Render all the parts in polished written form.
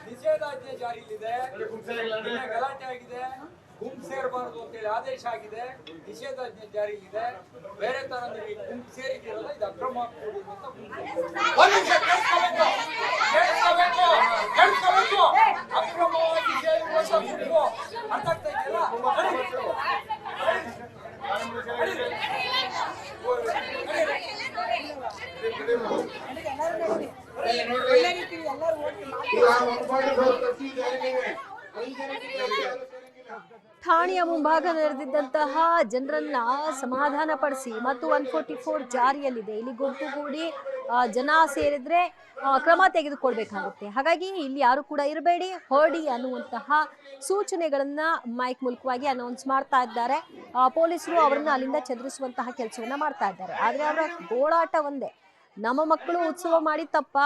ನಿಷೇಧಾಜ್ಞೆ ಜಾರಿಯಲ್ಲಿದೆ, ಗಲಾಟೆ ಆಗಿದೆ, ಗುಂಪು ಸೇರಬಾರದು ಅಂತೇಳಿ ಆದೇಶ ಆಗಿದೆ, ನಿಷೇಧಾಜ್ಞೆ ಜಾರಿಯಲ್ಲಿದೆ. ಬೇರೆ ತರ ಗುಂಪು ಸೇರಿದಿರಲ್ಲ, ಇದು ಅಕ್ರಮ ಅಕ್ರಮವಾಗಿ ಸೇರಿರುವಂತ ಅರ್ಥ ಆಗ್ತಾ ಇದೆಯಲ್ಲ. ಠಾಣೆಯ ಮುಂಭಾಗ ನಡೆದಿದ್ದಂತಹ ಜನರನ್ನ ಸಮಾಧಾನ ಪಡಿಸಿ ಮತ್ತು 144 ಜಾರಿಯಲ್ಲಿದೆ. ಇಲ್ಲಿ ಗುಂಪುಗೂಡಿ ಜನ ಸೇರಿದ್ರೆ ಕ್ರಮ ತೆಗೆದುಕೊಳ್ಬೇಕಾಗುತ್ತೆ. ಹಾಗಾಗಿ ಇಲ್ಲಿ ಯಾರು ಕೂಡ ಇರಬೇಡಿ, ಹೊರಡಿ ಅನ್ನುವಂತಹ ಸೂಚನೆಗಳನ್ನ ಮೈಕ್ ಮೂಲಕವಾಗಿ ಅನೌನ್ಸ್ ಮಾಡ್ತಾ ಇದ್ದಾರೆ. ಪೊಲೀಸರು ಅವರನ್ನ ಅಲ್ಲಿಂದ ಚದುರಿಸುವಂತಹ ಕೆಲಸವನ್ನ ಮಾಡ್ತಾ ಇದ್ದಾರೆ. ಆದ್ರೆ ಅವರ ಗೋಳಾಟ ಒಂದೇ, ನಮ್ಮ ಮಕ್ಕಳು ಉತ್ಸವ ಮಾಡಿ ತಪ್ಪ,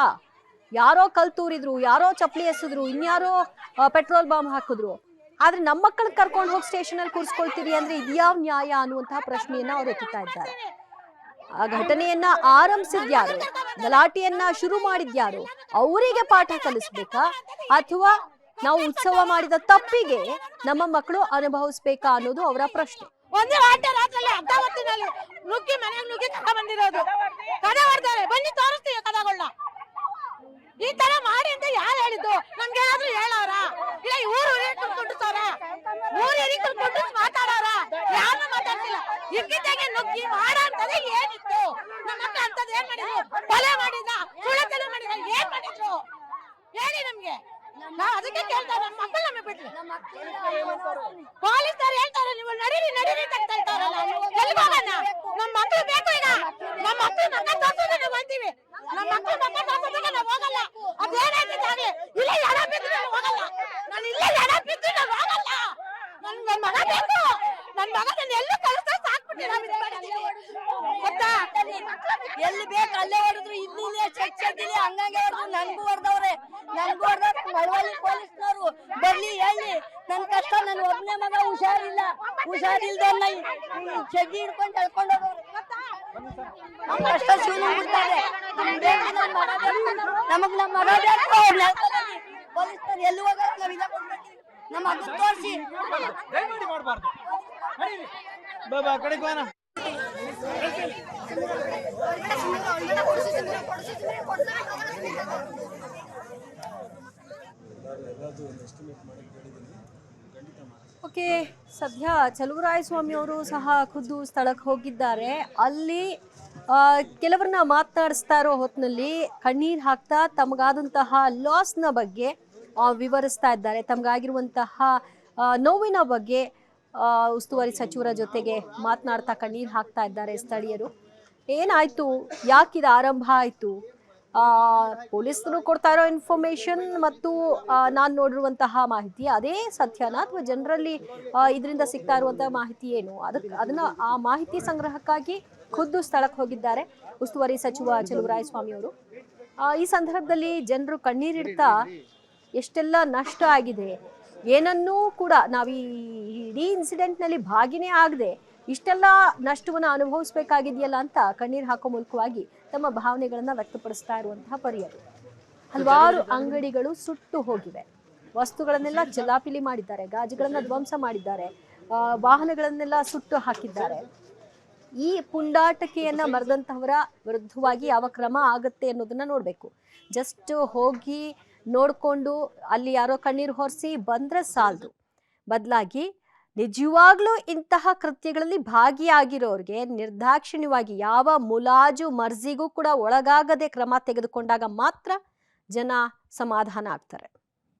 ಯಾರೋ ಕಲ್ ತೂರಿದ್ರು, ಯಾರೋ ಚಪ್ಪಲಿ ಎಸೆದ್ರು, ಇನ್ಯಾರೋ ಪೆಟ್ರೋಲ್ ಬಾಂಬ್ ಹಾಕಿದ್ರು, ಆದ್ರೆ ನಮ್ಮ ಮಕ್ಕಳನ್ನ ಕರ್ಕೊಂಡು ಹೋಗಿ ಸ್ಟೇಷನ್ ಅಲ್ಲಿ ಕೂರಿಸ್ಕೊಳ್ತೀರಿ ಅಂದ್ರೆ ಇದ್ಯಾವ ನ್ಯಾಯ ಅನ್ನುವಂತಹ ಪ್ರಶ್ನೆಯನ್ನ ಅವ್ರು ಎತ್ತುತ್ತಾ ಇದ್ದಾರೆ. ಆ ಘಟನೆಯನ್ನ ಆರಂಭಿಸಿದ್ಯಾರು, ಗಲಾಟೆಯನ್ನ ಶುರು ಮಾಡಿದ್ಯಾರು, ಅವರಿಗೆ ಪಾಠ ಕಲಿಸ್ಬೇಕಾ ಅಥವಾ ನಾವು ಉತ್ಸವ ಮಾಡಿದ ತಪ್ಪಿಗೆ ನಮ್ಮ ಮಕ್ಕಳು ಅನುಭವಿಸ್ಬೇಕಾ ಅನ್ನೋದು ಅವರ ಪ್ರಶ್ನೆ. ಒಂದೇ ರಾತ್ರಿ ಅರ್ಧ ಹೊತ್ತಿನಲ್ಲಿ ನುಗ್ಗಿ ಮನೆಗೆ ನುಗ್ಗಿ ಕದ ಬಂದಿರೋದು, ಕದ ಹೊಡ್ತಾರೆ, ಬನ್ನಿ ತೋರಿಸ್ತೀವಿ ಕದಗಳನ್ನ. ಈ ತರ ಮಾಡಿ ಅಂತ ಯಾರು ಹೇಳಿದ್ದು? ನಮ್ಗೆ ಏನಾದ್ರು ಹೇಳೋರ? ಇಲ್ಲ ಊರು ಕುಂಡಿಸೋರ, ಊರು ಕುಂಡಿಸ್ ಮಾತಾಡೋರ? ಯಾರು ಮಾತಾಡ್ತಿಲ್ಲ. ಇಕ್ಕಿದ್ದಾಗೆ ನುಗ್ಗಿ ಮಾಡಂತದೇ ಏನಿತ್ತು? ನಮ್ಮ ಮಕ್ಕಳು ಅಂತದ್ ಏನ್ ಮಾಡಿದ್ರು? ಕೊಲೆ ಮಾಡಿದ, ಸುಳ್ಳತನ ಮಾಡಿದ, ಏನ್ ಮಾಡಿದ್ರು ಹೇಳಿ ನಮ್ಗೆ. ನಾವ್ ಅದಕ್ಕೆ ಕೇಳ್ತಾರೆ, ನಮ್ಮ ಮಕ್ಕಳು ನಮಗೆ ಬಿಡ್ಲಿ. ಪೊಲೀಸರು ಹೇಳ್ತಾರೆ ನೀವು ನಡೀರಿ ನಡೀರಿ ಅಂತ ಹೇಳ್ತಾರಲ್ಲ, ಎಲ್ಲಿ ಹೋಗೋಣ? ನಮ್ಮ ಮಕ್ಕಳು ಬೇಕು. ಈಗ ನಮ್ಮ ಮಕ್ಕಳು ಮಕ್ಕ ತೋರ್ಸೋದು ನಾವು ಅಂತೀವಿ, ನಮ್ಮ ಮಕ್ಕಳು ಮಕ್ಕ ತೋರ್ಸೋದಕ್ಕೆ ನಾವು ಹೋಗಲ್ಲ. ಅದೇನಾಗ್ಲಿ ಇಲ್ಲ, ಎಡ ಬಿದ್ದು ನಾನು ಹೋಗಲ್ಲ. ನಾನು ಇಲ್ಲೇ ಎಡ ಬಿದ್ದು ನಾನು ಹೋಗಲ್ಲ. ನನ್ನ ಮಗ ಬೇಕು, ನನ್ನ ಮಗ ನಾನು ಎಲ್ಲೂ ಕಳಿಸ್ತಾ ಸಾಕ್ಬಿಟ್ಟಿರ ಗೊತ್ತಾ? ಎಲ್ಲಿ ಬೇಕು ಅಲ್ಲೇ ಹೊಡೆದ್ರು, ಇಲ್ಲಿ ಚೆಕ್ಕಿಲಿ ಹಂಗಂಗೆ ಹೊಡೆದ್ರು. ನನ್ಗೂ ಹೊಡೆದವ್ರೆ, ನನ್ಗೂ ಹೊಡೆದ ಮಳವಳ್ಳಿ ಪೊಲೀಸ್ನವರು ಬರ್ಲಿ ಹೇಳಿ. ನನ್ ಕಷ್ಟ, ನನ್ ಒಬ್ಬನೇ ಮಗ ಹುಷಾರಿಲ್ದನ್ನ ಚಡ್ಡಿ ಹಿಡ್ಕೊಂಡು ಎಳ್ಕೊಂಡು ಹೋಗವ್ರೆ. ನಮ್ ಕಷ್ಟ ಶಿವನ ಬಿಡ್ತಾರೆ. ನಮಗ್ ನಮ್ಮ ಮಗ ಬೇಕು. ಪೊಲೀಸ್ನವ್ರು ಎಲ್ಲಿ ಹೋಗೋದು ನಾವ್ ಇಲ್ಲ ಕೊಡ್ಬೇಕಿವಿ. ನಮ್ಮ ಮಗ ತೋರಿಸಿ ಓಕೆ, ಸದ್ಯ ಚಲುವರಾಯಸ್ವಾಮಿ ಅವರು ಸಹ ಖುದ್ದು ಸ್ಥಳಕ್ಕೆ ಹೋಗಿದ್ದಾರೆ. ಅಲ್ಲಿ ಕೆಲವರನ್ನ ಮಾತನಾಡಿಸ್ತಾ ಇರೋ ಹೊತ್ತಿನಲ್ಲಿ ಕಣ್ಣೀರ್ ಹಾಕ್ತಾ ತಮಗಾದಂತಹ ಲಾಸ್ನ ಬಗ್ಗೆ ವಿವರಿಸ್ತಾ ಇದ್ದಾರೆ. ತಮಗಾಗಿರುವಂತಹ ನೋವಿನ ಬಗ್ಗೆ ಉಸ್ತುವಾರಿ ಸಚಿವರ ಜೊತೆಗೆ ಮಾತನಾಡ್ತಾ ಕಣ್ಣೀರ್ ಹಾಕ್ತಾ ಇದ್ದಾರೆ ಸ್ಥಳೀಯರು. ಏನಾಯ್ತು, ಯಾಕಿದ ಆರಂಭ ಆಯ್ತು, ಪೊಲೀಸರು ಕೊಡ್ತಾ ಇರೋ ಇನ್ಫಾರ್ಮೇಶನ್ ಮತ್ತು ನಾನು ನೋಡಿರುವಂತಹ ಮಾಹಿತಿ ಅದೇ ಸತ್ಯನಾ ಅಥವಾ ಜನರಲ್ಲಿ ಇದರಿಂದ ಸಿಗ್ತಾ ಇರುವಂತಹ ಮಾಹಿತಿ ಏನು, ಅದನ್ನ ಆ ಮಾಹಿತಿ ಸಂಗ್ರಹಕ್ಕಾಗಿ ಖುದ್ದು ಸ್ಥಳಕ್ಕೆ ಹೋಗಿದ್ದಾರೆ ಉಸ್ತುವಾರಿ ಸಚಿವ ಚಲುವರಾಯಸ್ವಾಮಿ ಅವರು. ಈ ಸಂದರ್ಭದಲ್ಲಿ ಜನರು ಕಣ್ಣೀರಿಡ್ತಾ ಎಷ್ಟೆಲ್ಲ ನಷ್ಟ ಆಗಿದೆ, ಏನನ್ನೂ ಕೂಡ ನಾವು ಈ ಇಡೀ ಇನ್ಸಿಡೆಂಟ್ನಲ್ಲಿ ಭಾಗಿನೇ ಆಗದೆ ಇಷ್ಟೆಲ್ಲ ನಷ್ಟವನ್ನು ಅನುಭವಿಸ್ಬೇಕಾಗಿದೆಯಲ್ಲ ಅಂತ ಕಣ್ಣೀರು ಹಾಕೋ ಮೂಲಕವಾಗಿ ತಮ್ಮ ಭಾವನೆಗಳನ್ನ ವ್ಯಕ್ತಪಡಿಸ್ತಾ ಇರುವಂತಹ ಪರಿಯರು. ಹಲವಾರು ಅಂಗಡಿಗಳು ಸುಟ್ಟು ಹೋಗಿವೆ, ವಸ್ತುಗಳನ್ನೆಲ್ಲ ಚಲಾಪಿಲಿ ಮಾಡಿದ್ದಾರೆ, ಗಾಜುಗಳನ್ನ ಧ್ವಂಸ ಮಾಡಿದ್ದಾರೆ, ವಾಹನಗಳನ್ನೆಲ್ಲ ಸುಟ್ಟು ಹಾಕಿದ್ದಾರೆ. ಈ ಪುಂಡಾಟಿಕೆಯನ್ನ ಮರೆದಂತಹವರ ವಿರುದ್ಧವಾಗಿ ಯಾವ ಕ್ರಮ ಆಗತ್ತೆ ಅನ್ನೋದನ್ನ ನೋಡ್ಬೇಕು. ಜಸ್ಟ್ ಹೋಗಿ ನೋಡ್ಕೊಂಡು ಅಲ್ಲಿ ಯಾರೋ ಕಣ್ಣೀರು ಹೊರಿಸಿ ಬಂದ್ರೆ ಸಾಲದು, ಬದಲಾಗಿ ನಿಜವಾಗ್ಲೂ ಇಂತಹ ಕೃತ್ಯಗಳಲ್ಲಿ ಭಾಗಿಯಾಗಿರೋರಿಗೆ ನಿರ್ದಾಕ್ಷಿಣ್ಯವಾಗಿ ಯಾವ ಮುಲಾಜು ಮರ್ಜಿಗೂ ಕೂಡ ಒಳಗಾಗದೆ ಕ್ರಮ ತೆಗೆದುಕೊಂಡಾಗ ಮಾತ್ರ ಜನ ಸಮಾಧಾನ ಆಗ್ತಾರೆ.